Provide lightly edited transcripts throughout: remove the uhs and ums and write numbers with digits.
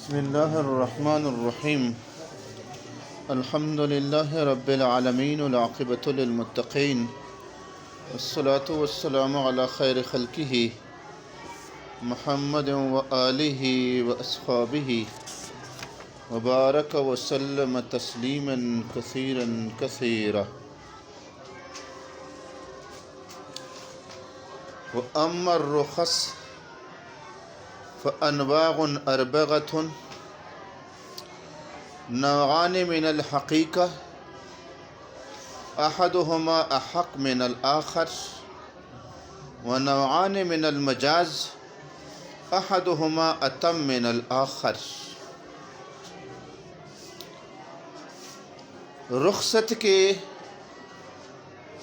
بسم الله الرحمن الرحيم. الحمد لله رب العالمين والعاقبة للمتقين والصلاة والسلام على خير خلقه محمد وآله وأصحابه وبارك وسلم تسليما كثيرا كثيرا. وأما الرخص فأنواع أربعة نوعان من الحقيقة أحدهما أحق من الآخر ونوعان من المجاز أحدهما أتم من الآخر. رخصت کے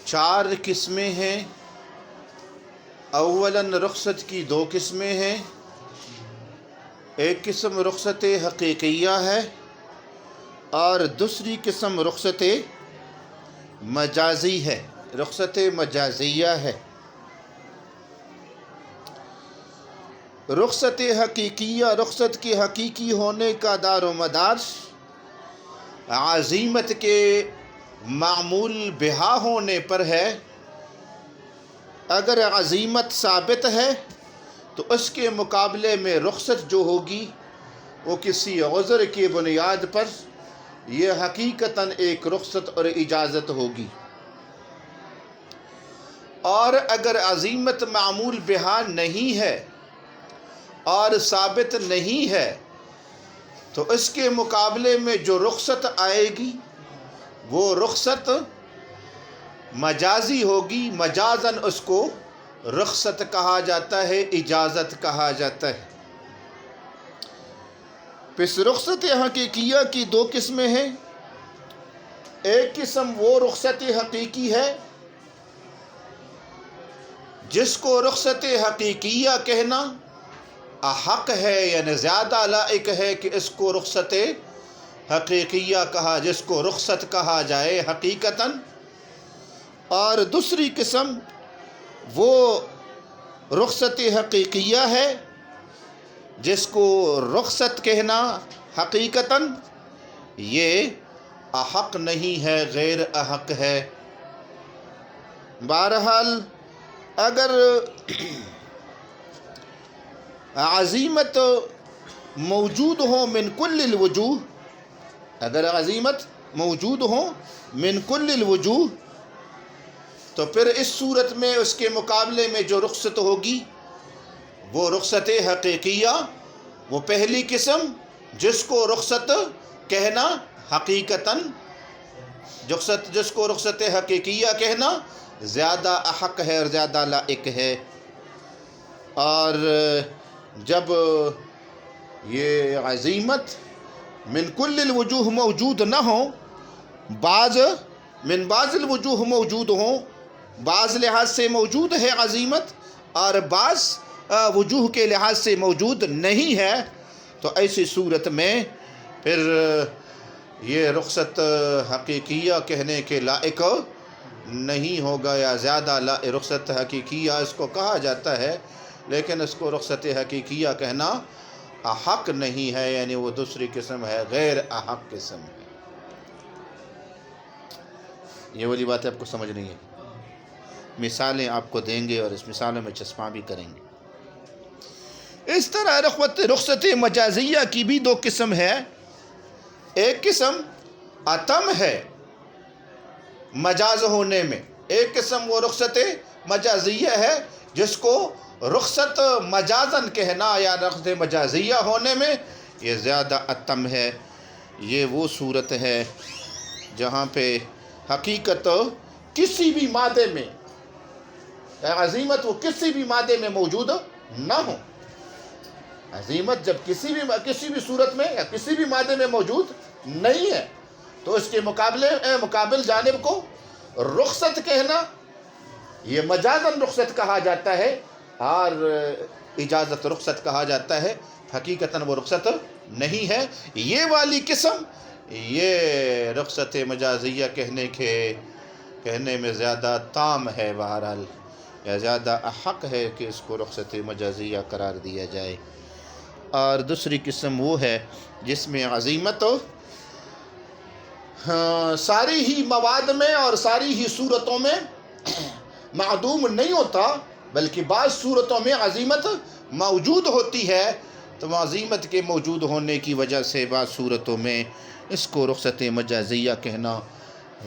چار قسمیں ہیں. اولاً رخصت کی دو قسمیں ہیں. ایک قسم رخصت حقیقیہ ہے اور دوسری قسم رخصت مجازی ہے. رخصت مجازیہ ہے. رخصت حقیقیہ رخصت کے حقیقی ہونے کا دار و مدار عزیمت کے معمول بہا ہونے پر ہے. اگر عزیمت ثابت ہے تو اس کے مقابلے میں رخصت جو ہوگی وہ کسی عذر کی بنیاد پر یہ حقیقتاً ایک رخصت اور اجازت ہوگی. اور اگر عزیمت معمول بہا نہیں ہے اور ثابت نہیں ہے تو اس کے مقابلے میں جو رخصت آئے گی وہ رخصت مجازی ہوگی. مجازاً اس کو رخصت کہا جاتا ہے، اجازت کہا جاتا ہے. پس رخصت حقیقیہ کی دو قسمیں ہیں. ایک قسم وہ رخصت حقیقی ہے جس کو رخصت حقیقیہ کہنا احق ہے، یعنی زیادہ لائق ہے کہ اس کو رخصت حقیقیہ کہا، جس کو رخصت کہا جائے حقیقتاً. اور دوسری قسم وہ رخصت حقیقیہ ہے جس کو رخصت کہنا حقیقتاً یہ احق نہیں ہے، غیر احق ہے. بہرحال اگر عزیمت موجود ہو من کل الوجوہ، اگر عزیمت موجود ہو من کل الوجوہ تو پھر اس صورت میں اس کے مقابلے میں جو رخصت ہوگی وہ رخصت حقیقیہ، وہ پہلی قسم جس کو رخصت کہنا حقیقتاً جس کو رخصت حقیقیہ کہنا زیادہ احق ہے اور زیادہ لائق ہے. اور جب یہ عزیمت من کل الوجوہ موجود نہ ہو، من بعض الوجوہ موجود ہوں، بعض لحاظ سے موجود ہے عزیمت اور بعض وجوہ کے لحاظ سے موجود نہیں ہے، تو ایسی صورت میں پھر یہ رخصت حقیقیہ کہنے کے لائق نہیں ہوگا، یا زیادہ رخصت حقیقیہ اس کو کہا جاتا ہے لیکن اس کو رخصت حقیقیہ کہنا احق نہیں ہے، یعنی وہ دوسری قسم ہے، غیر احق قسم ہے. یہ والی بات آپ کو سمجھ نہیں ہے. مثالیں آپ کو دیں گے اور اس مثالوں میں چسپاں بھی کریں گے. اس طرح رخصت مجازیہ کی بھی دو قسم ہے. ایک قسم اتم ہے مجاز ہونے میں، ایک قسم وہ رخصت مجازیہ ہے جس کو رخصت مجازن کہنا یا رخصت مجازیہ ہونے میں یہ زیادہ اتم ہے. یہ وہ صورت ہے جہاں پہ حقیقت کسی بھی مادے میں، عزیمت وہ کسی بھی مادے میں موجود نہ ہو. عزیمت جب کسی بھی صورت میں یا کسی بھی مادے میں موجود نہیں ہے تو اس کے مقابل جانب کو رخصت کہنا یہ مجازاً رخصت کہا جاتا ہے اور اجازت رخصت کہا جاتا ہے. حقیقتاً وہ رخصت نہیں ہے. یہ والی قسم یہ رخصت مجازیہ کہنے میں زیادہ تام ہے، بہرحال یا زیادہ احق ہے کہ اس کو رخصت مجازیہ قرار دیا جائے. اور دوسری قسم وہ ہے جس میں عزیمت ساری ہی مواد میں اور ساری ہی صورتوں میں معدوم نہیں ہوتا، بلکہ بعض صورتوں میں عزیمت موجود ہوتی ہے، تو عزیمت کے موجود ہونے کی وجہ سے بعض صورتوں میں اس کو رخصت مجازیہ کہنا،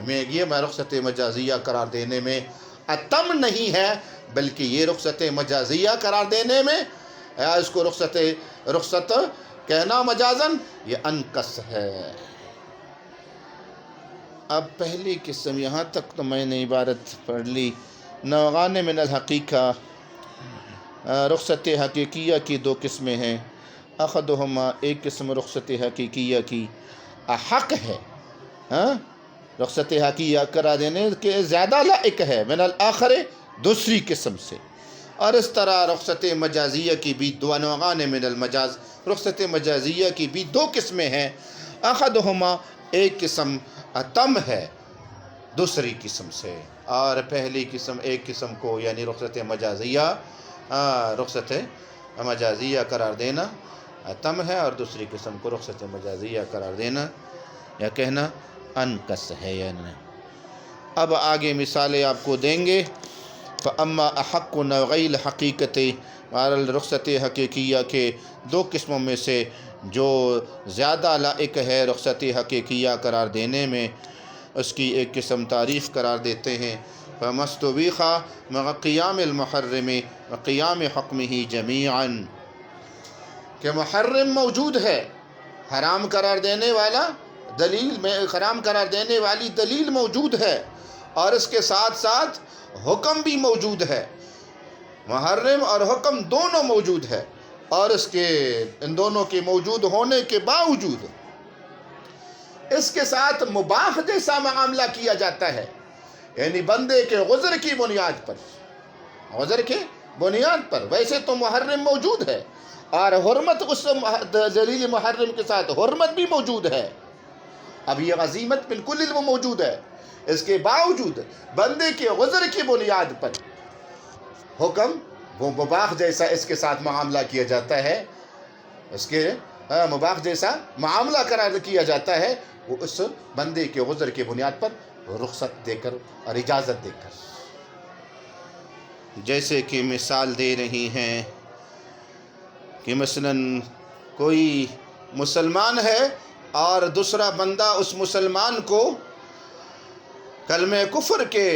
یہ رخصت مجازیہ قرار دینے میں اتم نہیں ہے، بلکہ یہ رخصت مجازیہ قرار دینے میں اس کو رخصت کہنا مجازن یہ انکس ہے۔ اب پہلی قسم یہاں تک تو میں نے عبارت پڑھ لی۔ نوعان من الحقیقہ، رخصت حقیقیہ کی دو قسمیں ہیں۔ احدہما، ایک قسم رخصت حقیقیہ کی حق ہے، رخصت حقیقیہ قرار دینے کے زیادہ لائق ہے، من الآخر، دوسری قسم سے۔ اور اس طرح رخصت مجازیہ کی بھی دو نوعان من المجاز، رخصت مجازیہ کی بھی دو قسمیں ہیں۔ احدہما، ایک قسم اتم ہے دوسری قسم سے، اور پہلی قسم ایک قسم کو یعنی رخصت مجازیہ قرار دینا اتم ہے، اور دوسری قسم کو رخصت مجازیہ قرار دینا یا کہنا انکس ہے یعنی۔ اب آگے مثالیں آپ کو دیں گے۔ فَأَمَّا أَحَقُّ نَوْعَيِ الْحَقِيقَةِ، رخصت حقیقیہ کے دو قسموں میں سے جو زیادہ لائق ہے رخصت حقیقیہ قرار دینے میں، اس کی ایک قسم تعریف قرار دیتے ہیں۔ فَمَسْتُبِيخَ مَعَ قِيَامِ الْمُحَرِّمِ وَقِيَامِ حُكْمِهِ جَمِيعًا، کہ محرم موجود ہے، حرام قرار دینے والا دلیل میں حرام قرار دینے والی دلیل موجود ہے، اور اس کے ساتھ ساتھ حکم بھی موجود ہے، محرم اور حکم دونوں موجود ہے، اور ان دونوں کے موجود ہونے کے باوجود اس کے ساتھ مباح جیسا معاملہ کیا جاتا ہے، یعنی بندے کے عذر کی بنیاد پر ویسے تو محرم موجود ہے، اور حرمت اس دلیل محرم کے ساتھ حرمت بھی موجود ہے، اب یہ عزیمت بالکل وہ موجود ہے، اس کے باوجود بندے کے عذر کی بنیاد پر حکم وہ مباح جیسا اس کے ساتھ معاملہ کیا جاتا ہے، اس کے مباح جیسا معاملہ قرار کیا جاتا ہے، وہ اس بندے کے عذر کی بنیاد پر رخصت دے کر اور اجازت دے کر۔ جیسے کہ مثال دے رہی ہیں کہ مثلاً کوئی مسلمان ہے اور دوسرا بندہ اس مسلمان کو کلمہ کفر کے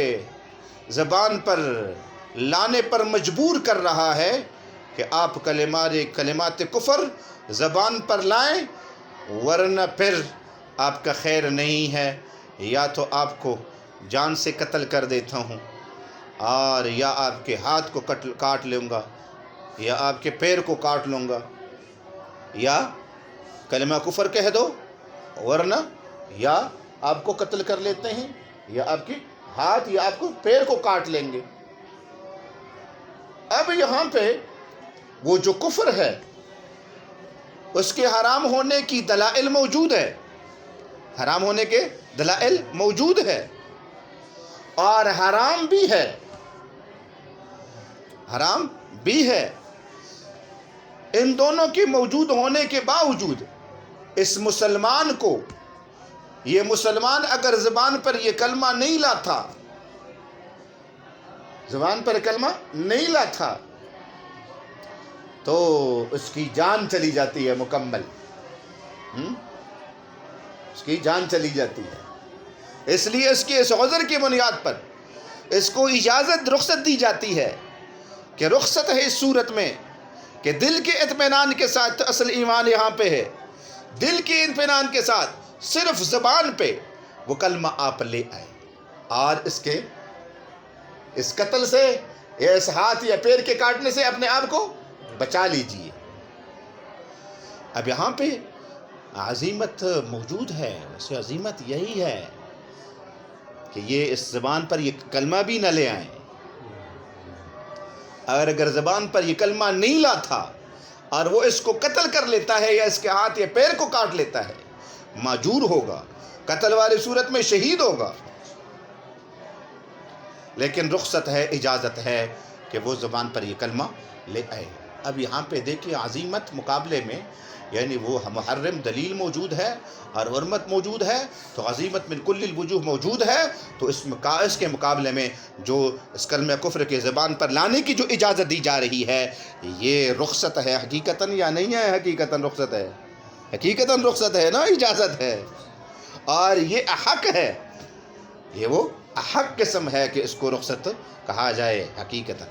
زبان پر لانے پر مجبور کر رہا ہے کہ آپ کلمات کفر زبان پر لائیں، ورنہ پھر آپ کا خیر نہیں ہے، یا تو آپ کو جان سے قتل کر دیتا ہوں، اور یا آپ کے ہاتھ کو کاٹ لوں گا، یا آپ کے پیر کو کاٹ لوں گا، یا کلمہ کفر کہہ دو، ورنہ یا آپ کو قتل کر لیتے ہیں، یا آپ کے ہاتھ یا آپ کو پیر کو کاٹ لیں گے۔ اب یہاں پہ وہ جو کفر ہے اس کے حرام ہونے کی دلائل موجود ہے، حرام ہونے کے دلائل موجود ہے، اور حرام بھی ہے، ان دونوں کے موجود ہونے کے باوجود اس مسلمان کو، یہ مسلمان اگر زبان پر یہ کلمہ نہیں لاتا، تو اس کی جان چلی جاتی ہے مکمل، اس کی جان چلی جاتی ہے، اس لیے اس کے اس عذر کی بنیاد پر اس کو رخصت دی جاتی ہے، کہ رخصت ہے اس صورت میں کہ دل کے اطمینان کے ساتھ، اصل ایمان یہاں پہ ہے، دل کے اطمینان کے ساتھ صرف زبان پہ وہ کلمہ آپ لے آئے، اور اس قتل سے یا اس ہاتھ یا پیر کے کاٹنے سے اپنے آپ کو بچا لیجئے۔ اب یہاں پہ عزیمت موجود ہے، ویسے عزیمت یہی ہے کہ یہ اس زبان پر یہ کلمہ بھی نہ لے آئیں، اگر زبان پر یہ کلمہ نہیں لاتا اور وہ اس کو قتل کر لیتا ہے یا اس کے ہاتھ یا پیر کو کاٹ لیتا ہے، ماجور ہوگا، قتل والی صورت میں شہید ہوگا، لیکن رخصت ہے، اجازت ہے کہ وہ زبان پر یہ کلمہ لے آئے۔ اب یہاں پہ دیکھیں عظیمت مقابلے میں، یعنی وہ محرم دلیل موجود ہے اور حرمت موجود ہے، تو عظیمت من کل الوجوہ موجود ہے، تو اس کے مقابلے میں جو اس کلمہ کفر کے زبان پر لانے کی جو اجازت دی جا رہی ہے، یہ رخصت ہے حقیقتاً یا نہیں ہے؟ حقیقتاً رخصت ہے، حقیقتاً رخصت ہے نا، اجازت ہے، اور یہ احق ہے، یہ وہ احق قسم ہے کہ اس کو رخصت کہا جائے حقیقتاً،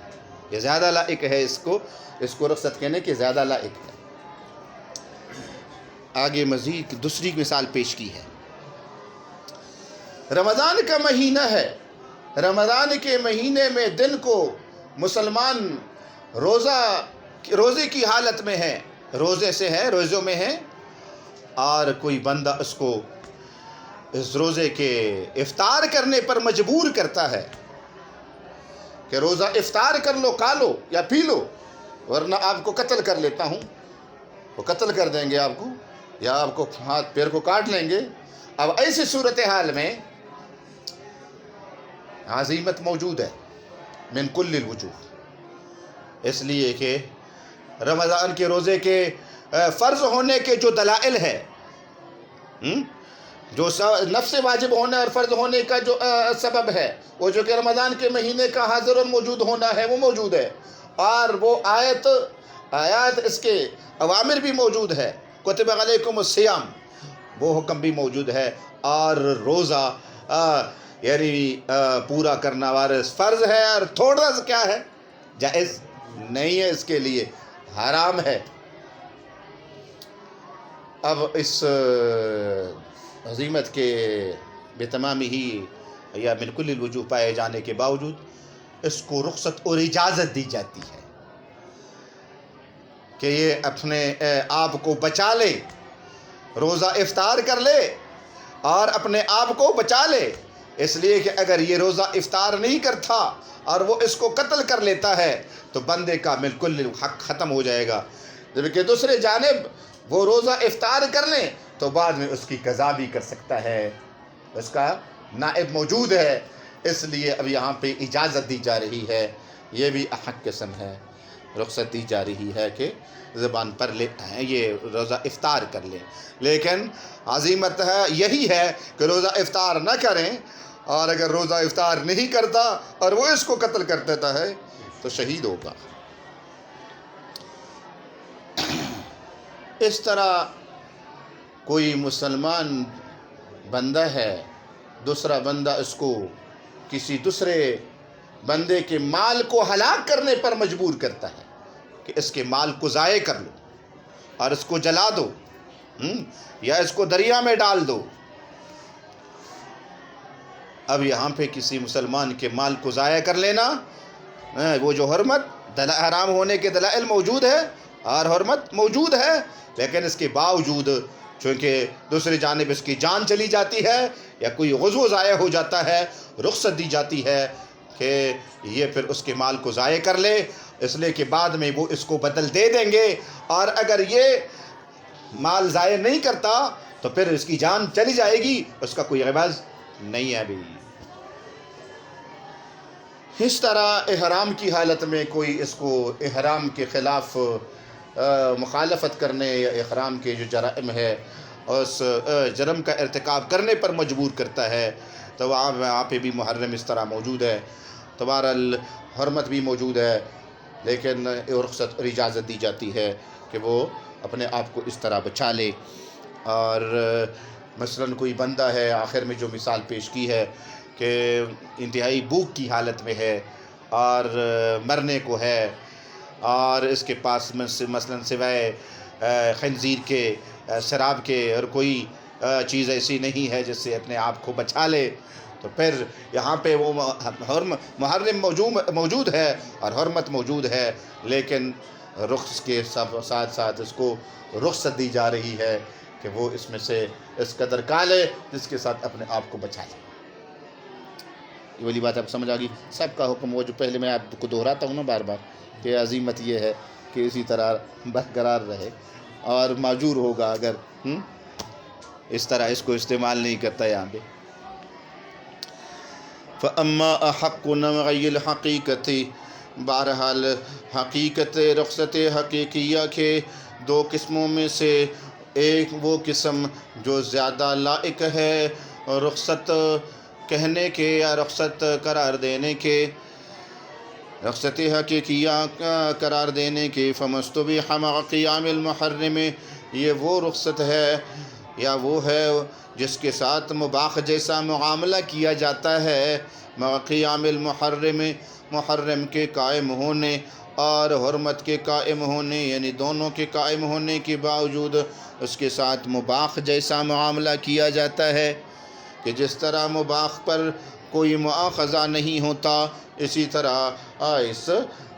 یہ زیادہ لائق ہے، اس کو رخصت کہنے کے زیادہ لائق ہے۔ آگے مزید دوسری مثال پیش کی ہے، رمضان کا مہینہ ہے، رمضان کے مہینے میں دن کو مسلمان روزے کی حالت میں ہے، روزے سے ہے، روزوں میں ہے، اور کوئی بندہ اس کو اس روزے کے افطار کرنے پر مجبور کرتا ہے کہ روزہ افطار کر لو، کھا لو یا پی لو، ورنہ آپ کو قتل کر لیتا ہوں، وہ قتل کر دیں گے آپ کو، یا آپ کو ہاتھ پیر کو کاٹ لیں گے۔ اب ایسی صورتحال میں عزیمت موجود ہے من کل الوجوہ، اس لیے کہ رمضان کے روزے کے فرض ہونے کے جو دلائل ہے، جو نفس واجب ہونے اور فرض ہونے کا جو سبب ہے، وہ جو کہ رمضان کے مہینے کا حاضر موجود ہونا ہے، وہ موجود ہے، اور وہ آیات اس کے اوامر بھی موجود ہے، کتب علیکم الصیام، وہ حکم بھی موجود ہے، اور روزہ یعنی پورا کرنا وارث فرض ہے، اور تھوڑا سا کیا ہے، جائز نہیں ہے، اس کے لیے حرام ہے۔ اب اس عظیمت کے بے تمامی ہی یا من کل الوجوہ پائے جانے کے باوجود اس کو رخصت اور اجازت دی جاتی ہے کہ یہ اپنے آپ کو بچا لے، روزہ افطار کر لے اور اپنے آپ کو بچا لے، اس لیے کہ اگر یہ روزہ افطار نہیں کرتا اور وہ اس کو قتل کر لیتا ہے تو بندے کا بالکل حق ختم ہو جائے گا، جبکہ دوسرے جانب وہ روزہ افطار کر لیں تو بعد میں اس کی قضا بھی کر سکتا ہے، اس کا نائب موجود ہے، اس لیے اب یہاں پہ اجازت دی جا رہی ہے، یہ بھی احق قسم ہے، رخصت دی جا رہی ہے کہ زبان پر یہ روزہ افطار کر لیں، لیکن عظیمت ہے یہی ہے کہ روزہ افطار نہ کریں، اور اگر روزہ افطار نہیں کرتا اور وہ اس کو قتل کر دیتا ہے تو شہید ہوگا۔ اس طرح کوئی مسلمان بندہ ہے، دوسرا بندہ اس کو کسی دوسرے بندے کے مال کو ہلاک کرنے پر مجبور کرتا ہے کہ اس کے مال کو ضائع کر لو اور اس کو جلا دو، یا اس کو دریا میں ڈال دو۔ اب یہاں پہ کسی مسلمان کے مال کو ضائع کر لینا، وہ جو حرمت حرام ہونے کے دلائل موجود ہے اور حرمت موجود ہے، لیکن اس کے باوجود چونکہ دوسری جانب اس کی جان چلی جاتی ہے یا کوئی عضو ضائع ہو جاتا ہے، رخصت دی جاتی ہے کہ یہ پھر اس کے مال کو ضائع کر لے، اس لیے کہ بعد میں وہ اس کو بدل دے دیں گے، اور اگر یہ مال ضائع نہیں کرتا تو پھر اس کی جان چلی جائے گی، اس کا کوئی عوض نہیں ہے ابھی۔ اس طرح احرام کی حالت میں کوئی اس کو احرام کے خلاف مخالفت کرنے یا احرام کے جو جرائم ہے اس جرم کا ارتکاب کرنے پر مجبور کرتا ہے، تو وہاں پہ بھی محرم اس طرح موجود ہے، تو بہرحال حرمت بھی موجود ہے، لیکن رخصت اور اجازت دی جاتی ہے کہ وہ اپنے آپ کو اس طرح بچا لے۔ اور مثلاً کوئی بندہ ہے، آخر میں جو مثال پیش کی ہے کہ انتہائی بھوک کی حالت میں ہے اور مرنے کو ہے، اور اس کے پاس مثلاً سوائے خنزیر کے، شراب کے اور کوئی چیز ایسی نہیں ہے جس سے اپنے آپ کو بچا لے، تو پھر یہاں پہ وہ محرم موجود ہے اور حرمت موجود ہے، لیکن رخص کے ساتھ ساتھ اس کو رخصت دی جا رہی ہے کہ وہ اس میں سے اس قدر کھا لے جس کے ساتھ اپنے آپ کو بچا لے۔ یہ والی بات آپ سمجھ آ گئی؟ سب کا حکم وہ جو پہلے میں آپ کو دہراتا ہوں نا بار بار کہ عظیمت یہ ہے کہ اسی طرح برقرار رہے اور معذور ہوگا اگر اس طرح اس کو استعمال نہیں کرتا یہاں پہ۔ فَأَمَّا أَحَقُّ نَوْعِي الْحَقِيقَةِ بہرحال حقیقت رخصت حقیقیہ کے دو قسموں میں سے ایک وہ قسم جو زیادہ لائق ہے رخصت کہنے کے یا رخصت قرار دینے کے، رخصت حقیقیہ قرار دینے کے، فمستبیح مع قیام المحرم، یہ وہ رخصت ہے یا وہ ہے جس کے ساتھ مباح جیسا معاملہ کیا جاتا ہے، مع قیام المحرم، محرم کے قائم ہونے اور حرمت کے قائم ہونے، یعنی دونوں کے قائم ہونے کے باوجود اس کے ساتھ مباح جیسا معاملہ کیا جاتا ہے کہ جس طرح مباح پر کوئی مؤاخذہ نہیں ہوتا، اسی طرح اس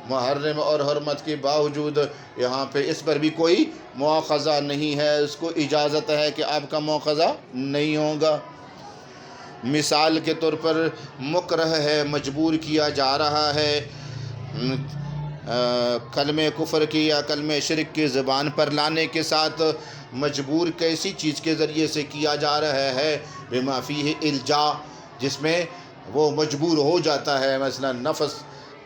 محرم اور حرمت کے باوجود یہاں پہ اس پر بھی کوئی مؤاخذہ نہیں ہے، اس کو اجازت ہے کہ آپ کا مؤاخذہ نہیں ہوگا۔ مثال کے طور پر مکرہ ہے، مجبور کیا جا رہا ہے، کلمہ کفر کی یا کلمہ شرک کی زبان پر لانے کے ساتھ مجبور کیسی چیز کے ذریعے سے کیا جا رہا ہے، بما فیہ الجا، جس میں وہ مجبور ہو جاتا ہے، مثلا نفس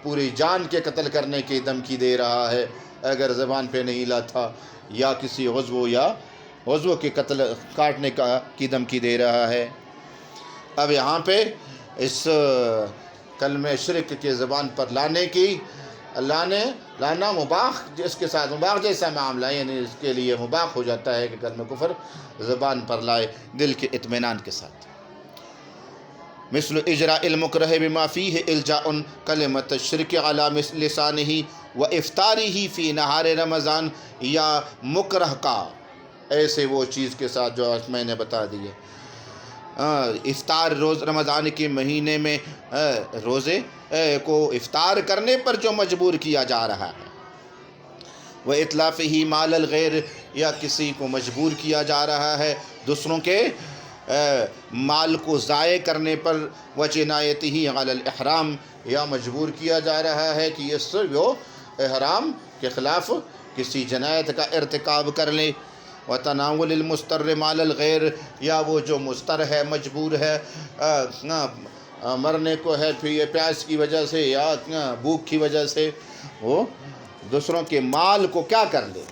پوری جان کے قتل کرنے کی دھمکی دے رہا ہے اگر زبان پہ نہیں لاتا، یا کسی عضو کے قتل کاٹنے کی دھمکی دے رہا ہے۔ اب یہاں پہ اس کلمہ شرک کے زبان پر لانا مباح، جس کے ساتھ مباح جیسا معاملہ ہے، یعنی اس کے لیے مباح ہو جاتا ہے کہ کلمہ کفر زبان پر لائے دل کے اطمینان کے ساتھ۔ مثل اجراء المکرہ بما فیہ الجاء کلمۃ الشرک علی لسانہ و افطارہ فی نہار رمضان، یا مکرہ کا ایسے وہ چیز کے ساتھ جو میں نے بتا دی ہے، افطار روز رمضان کے مہینے میں روزے کو افطار کرنے پر جو مجبور کیا جا رہا ہے، وہ اتلافہ مال الغیر، یا کسی کو مجبور کیا جا رہا ہے دوسروں کے مال کو ضائع کرنے پر، وجنایتہ علی الاحرام، یا مجبور کیا جا رہا ہے کہ اس وہ احرام کے خلاف کسی جنایت کا ارتکاب کر لے، وتناول المستر مال الغیر، یا وہ جو مستر ہے، مجبور ہے، مرنے کو ہے پھر یہ پیاس کی وجہ سے یا بھوک کی وجہ سے، وہ دوسروں کے مال کو کیا کر لے،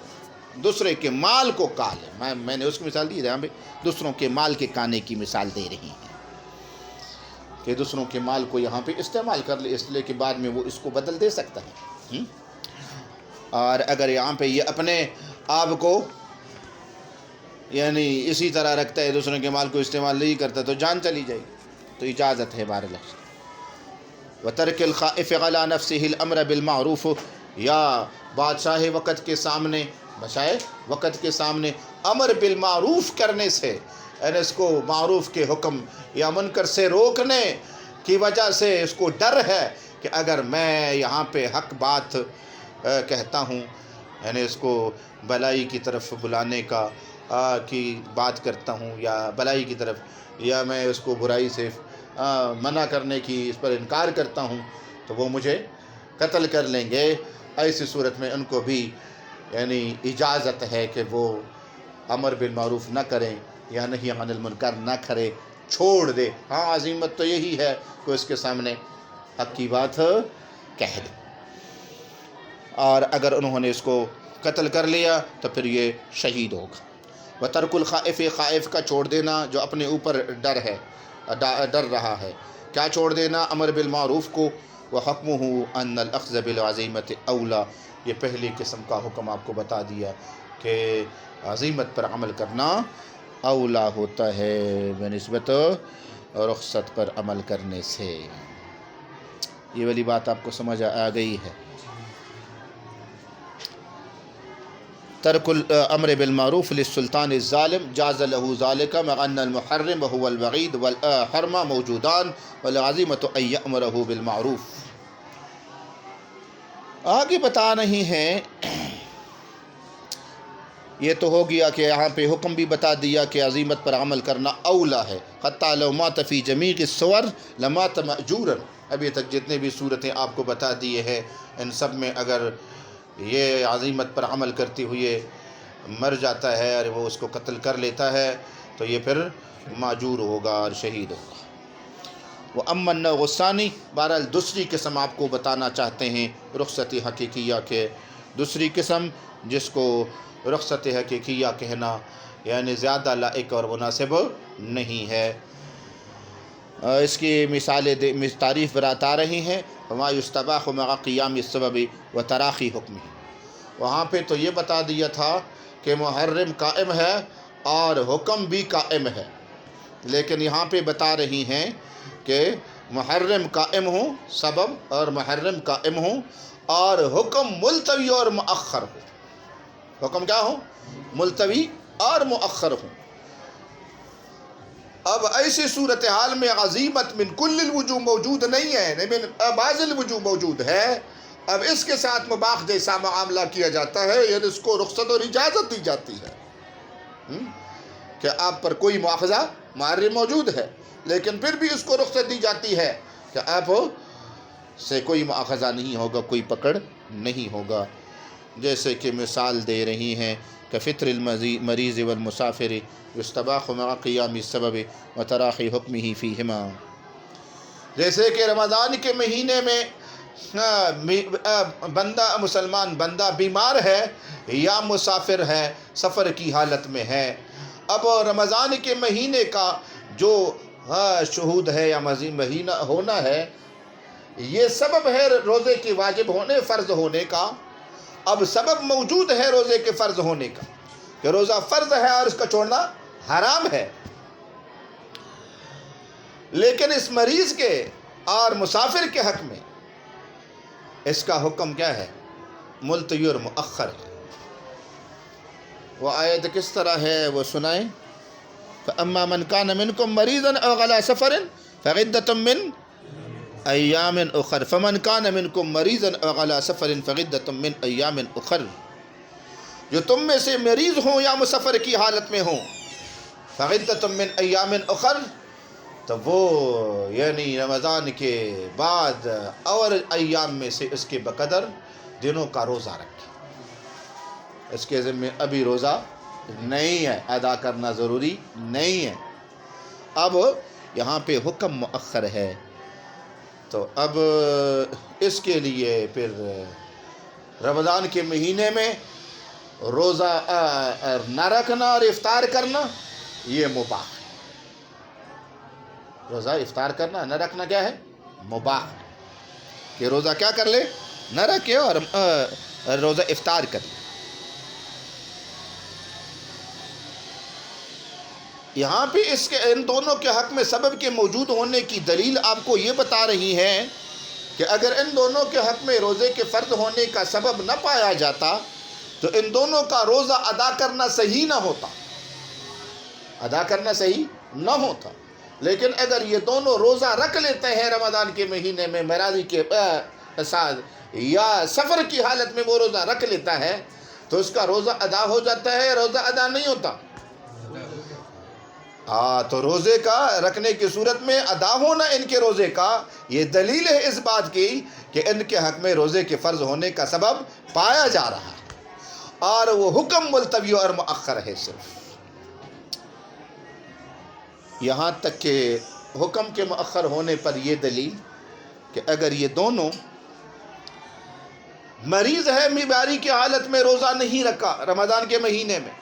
دوسرے کے مال کو کھا لے۔ میں نے اس کی مثال دی ہے، یہاں پہ دوسروں کے مال کے کھانے کی مثال دے رہی ہیں کہ دوسروں کے مال کو یہاں پہ استعمال کر لے، اس لیے کہ بعد میں وہ اس کو بدل دے سکتا ہے۔ اور اگر یہاں پہ یہ اپنے آپ کو یعنی اسی طرح رکھتا ہے، دوسروں کے مال کو استعمال نہیں کرتا، تو جان چلی جائے گی، تو اجازت ہے بار لفظ۔ وترک الخائف علی نفسہ الامر بالمعروف، یا بادشاہ وقت کے سامنے امر بالمعروف کرنے سے، یعنی اس کو معروف کے حکم یا منکر سے روکنے کی وجہ سے اس کو ڈر ہے کہ اگر میں یہاں پہ حق بات کہتا ہوں، یعنی اس کو بلائی کی طرف بلانے کی بات کرتا ہوں یا بلائی کی طرف، یا میں اس کو برائی سے منع کرنے کی اس پر انکار کرتا ہوں، تو وہ مجھے قتل کر لیں گے۔ ایسی صورت میں ان کو بھی یعنی اجازت ہے کہ وہ امر بالمعروف نہ کریں یا نہی عن المنکر نہ کرے، چھوڑ دے۔ ہاں، عزیمت تو یہی ہے کہ اس کے سامنے حق کی بات کہہ دے، اور اگر انہوں نے اس کو قتل کر لیا تو پھر یہ شہید ہوگا۔ وترک الخائف، خائف کا چھوڑ دینا جو اپنے اوپر ڈر رہا ہے، کیا چھوڑ دینا؟ امر بالمعروف کو، وحکمہ ان الاخذ بالعزیمت اولا، یہ پہلی قسم کا حکم آپ کو بتا دیا کہ عزیمت پر عمل کرنا اولا ہوتا ہے بنسبت رخصت پر عمل کرنے سے۔ یہ والی بات آپ کو سمجھ آ گئی ہے؟ ترک الامر بالمعروف للسلطان الظالم جاز له ذلك مع ان المحرم وهو الوعید والحرم موجودان والعزیمۃ ان یأمره بالمعروف۔ آگے بتا رہی ہیں، یہ تو ہو گیا کہ یہاں پہ حکم بھی بتا دیا کہ عزیمت پر عمل کرنا اولا ہے، حتی لو مات فی جمیع الصور لمات مأجورا۔ ابھی تک جتنے بھی صورتیں آپ کو بتا دیے ہیں، ان سب میں اگر یہ عزیمت پر عمل کرتے ہوئے مر جاتا ہے اور وہ اس کو قتل کر لیتا ہے تو یہ پھر ماجور ہوگا اور شہید ہوگا۔ وہ امن غصانی، بہرحال دوسری قسم آپ کو بتانا چاہتے ہیں رخصت حقیقیہ کے، دوسری قسم جس کو رخصت حقیقیہ کہنا یعنی زیادہ لائق اور مناسب نہیں ہے۔ اس کی مثالیں تعریف برات آ رہی ہیں۔ وما یستباح مع قیام السبب و تراخی حکم، وہاں پہ تو یہ بتا دیا تھا کہ محرم قائم ہے اور حکم بھی قائم ہے، لیکن یہاں پہ بتا رہی ہیں کہ محرم قائم ہوں سبب اور محرم قائم ہوں اور حکم ملتوی اور مؤخر ہو، حکم کیا ہو؟ ملتوی اور مؤخر ہو۔ اب ایسی صورتحال میں عزیمت من کل الوجوہ موجود نہیں ہے، من بعض الوجوہ موجود ہے۔ اب اس کے ساتھ مباح جیسا معاملہ کیا جاتا ہے، یعنی اس کو رخصت اور اجازت دی جاتی ہے کہ آپ پر کوئی مواخذہ محرم موجود ہے، لیکن پھر بھی اس کو رخصت دی جاتی ہے کہ آپ سے کوئی مواخذہ نہیں ہوگا، کوئی پکڑ نہیں ہوگا۔ جیسے کہ مثال دے رہی ہیں کہ فطر المریض والمسافر یستباح مع قیام السبب و تراخی حکمہ فیہما، جیسے کہ رمضان کے مہینے میں مسلمان بندہ بیمار ہے یا مسافر ہے، سفر کی حالت میں ہے۔ اب رمضان کے مہینے کا جو شہود ہے یا مہینہ ہونا ہے، یہ سبب ہے روزے کے واجب ہونے، فرض ہونے کا۔ اب سبب موجود ہے روزے کے فرض ہونے کا کہ روزہ فرض ہے اور اس کا چھوڑنا حرام ہے، لیکن اس مریض کے اور مسافر کے حق میں اس کا حکم کیا ہے؟ ملتوی اور مؤخر ہے۔ وہ آیت کس طرح ہے وہ سنائیں۔ فَأَمَّا مَنْ كَانَ مِنْكُمْ مَرِيضًا أَوْ عَلَىٰ سَفَرٍ فَعِدَّةٌ مِّنْ أَيَّامٍ أُخَرَ فَمَنْ كَانَ مِنْكُمْ مَرِيضًا أَوْ عَلَىٰ سَفَرٍ فَعِدَّةٌ مِّنْ أَيَّامٍ أُخَرَ، جو تم میں سے مریض ہوں یا مسافر کی حالت میں ہوں، فَعِدَّةٌ مِّنْ أَيَّامٍ أُخَرَ، تو وہ یعنی رمضان کے بعد اور ایام میں سے اس کے بقدر دنوں کا روزہ رکھے۔ اس کے ذمہ ابھی روزہ نہیں ہے، ادا کرنا ضروری نہیں ہے۔ اب یہاں پہ حکم مؤخر ہے، تو اب اس کے لیے پھر رمضان کے مہینے میں روزہ نہ رکھنا اور افطار کرنا یہ مباح ہے۔ روزہ افطار کرنا نہ رکھنا کیا ہے؟ مباح ہے، کہ روزہ کیا کر لے؟ نہ رکھے اور روزہ افطار کر لے۔ یہاں پہ اس کے ان دونوں کے حق میں سبب کے موجود ہونے کی دلیل آپ کو یہ بتا رہی ہے کہ اگر ان دونوں کے حق میں روزے کے فرض ہونے کا سبب نہ پایا جاتا تو ان دونوں کا روزہ ادا کرنا صحیح نہ ہوتا، ادا کرنا صحیح نہ ہوتا۔ لیکن اگر یہ دونوں روزہ رکھ لیتے ہیں رمضان کے مہینے میں بیماری کے ساتھ یا سفر کی حالت میں وہ روزہ رکھ لیتا ہے تو اس کا روزہ ادا ہو جاتا ہے، روزہ ادا نہیں ہوتا۔ تو روزے کا رکھنے کی صورت میں ادا ہونا ان کے روزے کا یہ دلیل ہے اس بات کی کہ ان کے حق میں روزے کے فرض ہونے کا سبب پایا جا رہا ہے، اور وہ حکم ملتوی اور مؤخر ہے صرف۔ یہاں تک کہ حکم کے مؤخر ہونے پر یہ دلیل کہ اگر یہ دونوں مریض ہے، بیماری کی حالت میں روزہ نہیں رکھا رمضان کے مہینے میں،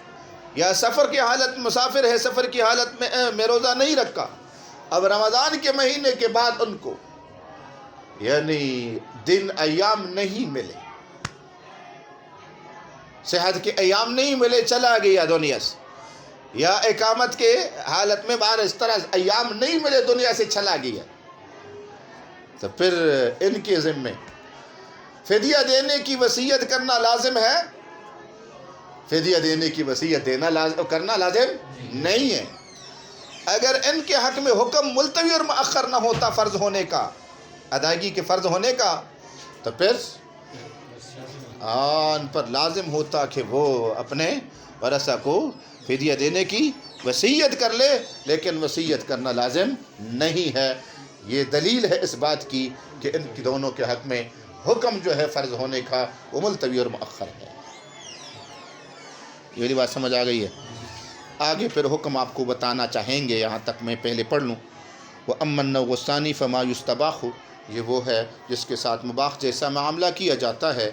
یا سفر کی حالت مسافر ہے سفر کی حالت میں روزہ نہیں رکھا، اب رمضان کے مہینے کے بعد ان کو یعنی دن ایام نہیں ملے، صحت کے ایام نہیں ملے، چلا گیا دنیا سے، یا اقامت کے حالت میں باہر اس طرح ایام نہیں ملے، دنیا سے چلا گیا، تو پھر ان کے ذمے فدیہ دینے کی وصیت کرنا لازم ہے؟ فدیہ دینے کی وصیت کرنا لازم نہیں ہے۔ اگر ان کے حق میں حکم ملتوی اور مؤخر نہ ہوتا فرض ہونے کا، ادائیگی کے فرض ہونے کا، تو پھر ان پر لازم ہوتا کہ وہ اپنے ورثہ کو فدیہ دینے کی وصیت کر لے، لیکن وصیت کرنا لازم نہیں ہے۔ یہ دلیل ہے اس بات کی کہ ان کی دونوں کے حق میں حکم جو ہے فرض ہونے کا وہ ملتوی اور مؤخر ہے۔ یہ والی بات سمجھ آ گئی ہے؟ آگے پھر حکم آپ کو بتانا چاہیں گے، یہاں تک میں پہلے پڑھ لوں۔ وَأَمَّا النَّوْعُ الثَّانِي فَمَا يُسْتَبَاحُ، یہ وہ ہے جس کے ساتھ مباح جیسا معاملہ کیا جاتا ہے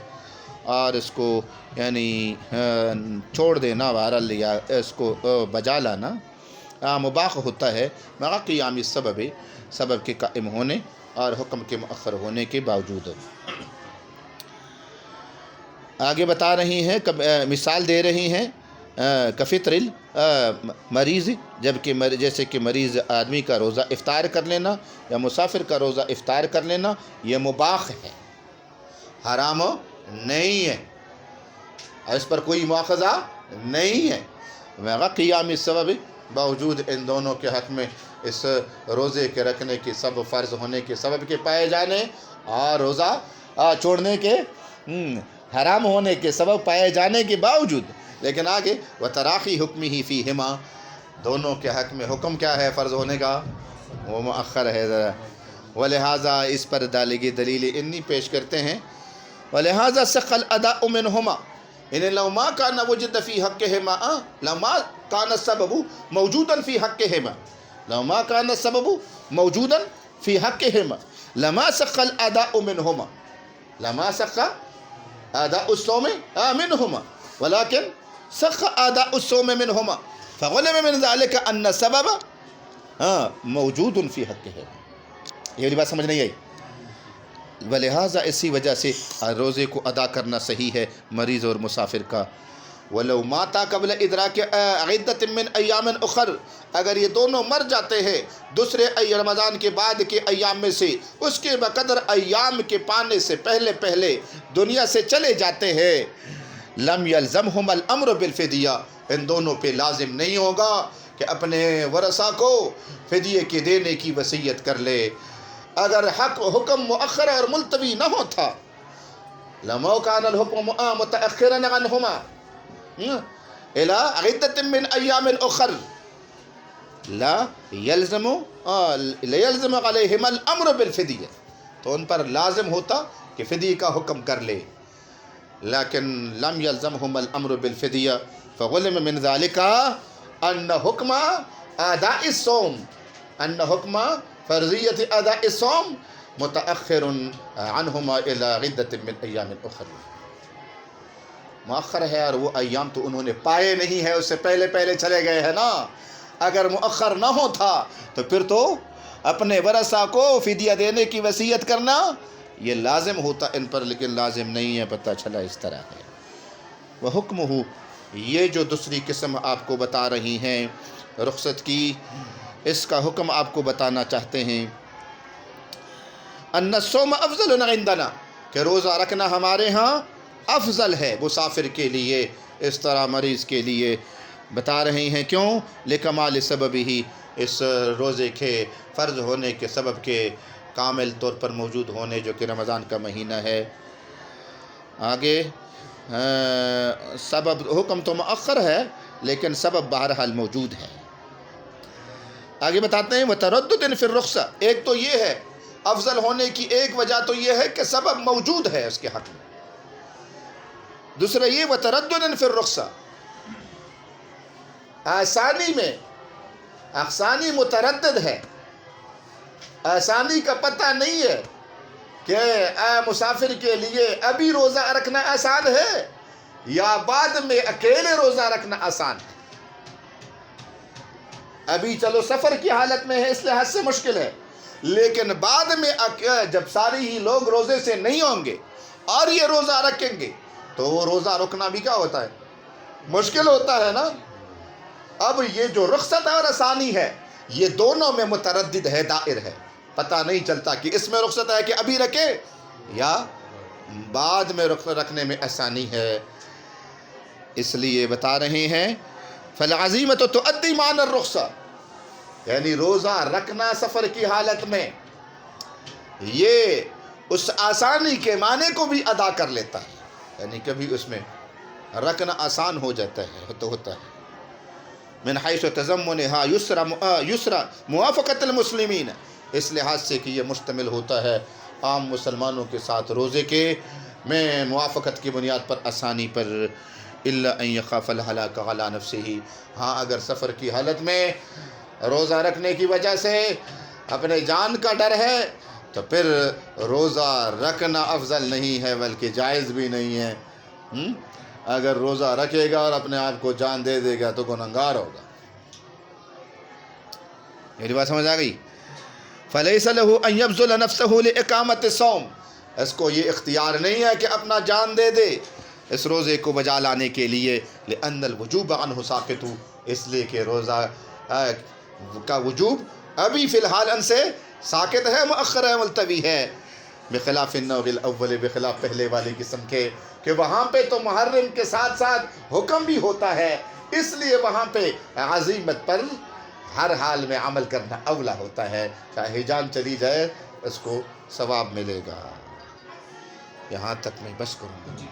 اور اس کو یعنی چھوڑ دینا بہرحال یا اس کو بجا لانا مباح ہوتا ہے مع قیام السبب، سبب کے قائم ہونے اور حکم کے مؤخر ہونے کے باوجود۔ آگے بتا رہی ہیں، مثال دے رہی ہیں کفطر مریض، جبکہ جیسے کہ مریض آدمی کا روزہ افطار کر لینا یا مسافر کا روزہ افطار کر لینا یہ مباح ہے، حرام نہیں ہے، اس پر کوئی مواخذہ نہیں ہے مع قیام السبب، باوجود ان دونوں کے حق میں اس روزے کے رکھنے کے سبب فرض ہونے کے سبب کے پائے جانے اور روزہ چھوڑنے کے حرام ہونے کے سبب پائے جانے کے باوجود۔ لیکن آگے وتراخی حکمہ فیہما، دونوں کے حق میں حکم کیا ہے فرض ہونے کا؟ وہ مؤخر ہے ذرا، ولہذا اس پر دالگی دلیل انی پیش کرتے ہیں، ولہذا سق الاداء منہما ان لو ما كان وجد في حقهما لما كان السبب موجودا في حقهما، لو ما كان السبب موجودا في حقهما لما سق الاداء منهما، لما سق اداء الصوم منهما ولكن سق اداء الصوم منهما فغلب من ذلك ان السبب موجود في حقهما۔ یہ بات سمجھ نہیں آئی؟ ولہٰذا اسی وجہ سے روزے کو ادا کرنا صحیح ہے مریض اور مسافر کا۔ ولو ماتا قبل ادراک عدت من ایام اخر، اگر یہ دونوں مر جاتے ہیں دوسرے رمضان کے بعد کے ایام میں سے، اس کے بقدر ایام کے پانے سے پہلے پہلے دنیا سے چلے جاتے ہیں، لم یلزمہم الامر بالفدیہ، ان دونوں پہ لازم نہیں ہوگا کہ اپنے ورثاء کو فدیے کے دینے کی وصیت کر لے۔ اگر حکم مؤخر اور ملتوی نہ ہوتا، لما كان الحكم متأخرا عنهما الى عدة من ايام اخر لا يلزم عليهم الامر بالفدیہ، تو ان پر لازم ہوتا کہ فدیے کا حکم کر لے، لیکن لم يلزمهم الامر بالفدیہ فغلم من ذلك ان حکم اداء الصوم، ان حکم فرضیت اداء الصوم متأخر عنہما الى عدت من ایام اخر، مؤخر ہے اور وہ ایام تو انہوں نے پائے نہیں ہے، اس سے پہلے پہلے چلے گئے ہیں نا۔ اگر مؤخر نہ ہوتا تو پھر تو اپنے ورثاء کو فدیہ دینے کی وصیت کرنا یہ لازم ہوتا ان پر، لیکن لازم نہیں ہے، پتہ چلا اس طرح ہے۔ وہ حکم ہو، یہ جو دوسری قسم آپ کو بتا رہی ہیں رخصت کی، اس کا حکم آپ کو بتانا چاہتے ہیں، ان الصوم افضل عندنا، کہ روزہ رکھنا ہمارے ہاں افضل ہے مسافر کے لیے، اس طرح مریض کے لیے بتا رہے ہیں، کیوں؟ لکمال سبب ہی، اس روزے کے فرض ہونے کے سبب کے کامل طور پر موجود ہونے، جو کہ رمضان کا مہینہ ہے۔ آگے سبب حکم تو مؤخر ہے لیکن سبب بہرحال موجود ہے۔ آگے بتاتے ہیں وتردد فی الرخصہ، ایک تو یہ ہے افضل ہونے کی ایک وجہ تو یہ ہے کہ سبب موجود ہے اس کے حق میں، دوسرا یہ وتردد فی الرخصہ، آسانی میں آسانی متردد ہے، آسانی کا پتہ نہیں ہے کہ مسافر کے لیے ابھی روزہ رکھنا آسان ہے یا بعد میں اکیلے روزہ رکھنا آسان ہے۔ ابھی چلو سفر کی حالت میں ہے اس لحاظ سے مشکل ہے، لیکن بعد میں جب سارے ہی لوگ روزے سے نہیں ہوں گے اور یہ روزہ رکھیں گے تو وہ روزہ رکنا بھی کیا ہوتا ہے؟ مشکل ہوتا ہے نا۔ اب یہ جو رخصت اور آسانی ہے یہ دونوں میں متردد ہے، دائر ہے، پتہ نہیں چلتا کہ اس میں رخصت ہے کہ ابھی رکھے یا بعد میں رکھنے میں آسانی ہے، اس لیے بتا رہے ہیں فالعزیمۃ تؤدی معنی الرخصہ، یعنی روزہ رکھنا سفر کی حالت میں یہ اس آسانی کے معنی کو بھی ادا کر لیتا ہے، یعنی کبھی اس میں رکھنا آسان ہو جاتا ہے تو ہوتا ہے۔ من حیث تضمنها یسرا موافقت المسلمین، اس لحاظ سے کہ یہ مشتمل ہوتا ہے عام مسلمانوں کے ساتھ روزے کے میں موافقت کی بنیاد پر، آسانی پر، الا ان یخاف الہلاک علی نفسہ، ہاں اگر سفر کی حالت میں روزہ رکھنے کی وجہ سے اپنے جان کا ڈر ہے تو پھر روزہ رکھنا افضل نہیں ہے بلکہ جائز بھی نہیں ہے۔ اگر روزہ رکھے گا اور اپنے آپ کو جان دے دے گا تو گنہگار ہوگا۔ میری بات سمجھ آ گئی؟ فَلَيْسَ لَهُ أَن يَبْذُلَ نَفْسَهُ لِإِقَامَةِ الصَّوْمِ، اس کو یہ اختیار نہیں ہے کہ اپنا جان دے دے اس روزے کو بجا لانے کے لیے، لِأَنَّ الْوُجُوبَ عَنْهُ سَاقِطُ، اس لیے کہ روزہ کا وجوب ابھی فی الحال ان سے ساقط ہے، مؤخر ہے، ملتوی ہے، بخلاف النوع الاول، بخلاف پہلے والی قسم کے کہ وہاں پہ تو محرم کے ساتھ ساتھ حکم بھی ہوتا ہے، اس لیے وہاں پہ عزیمت پر ہر حال میں عمل کرنا اولا ہوتا ہے، چاہے جان چلی جائے اس کو ثواب ملے گا۔ یہاں تک میں بس کروں گا۔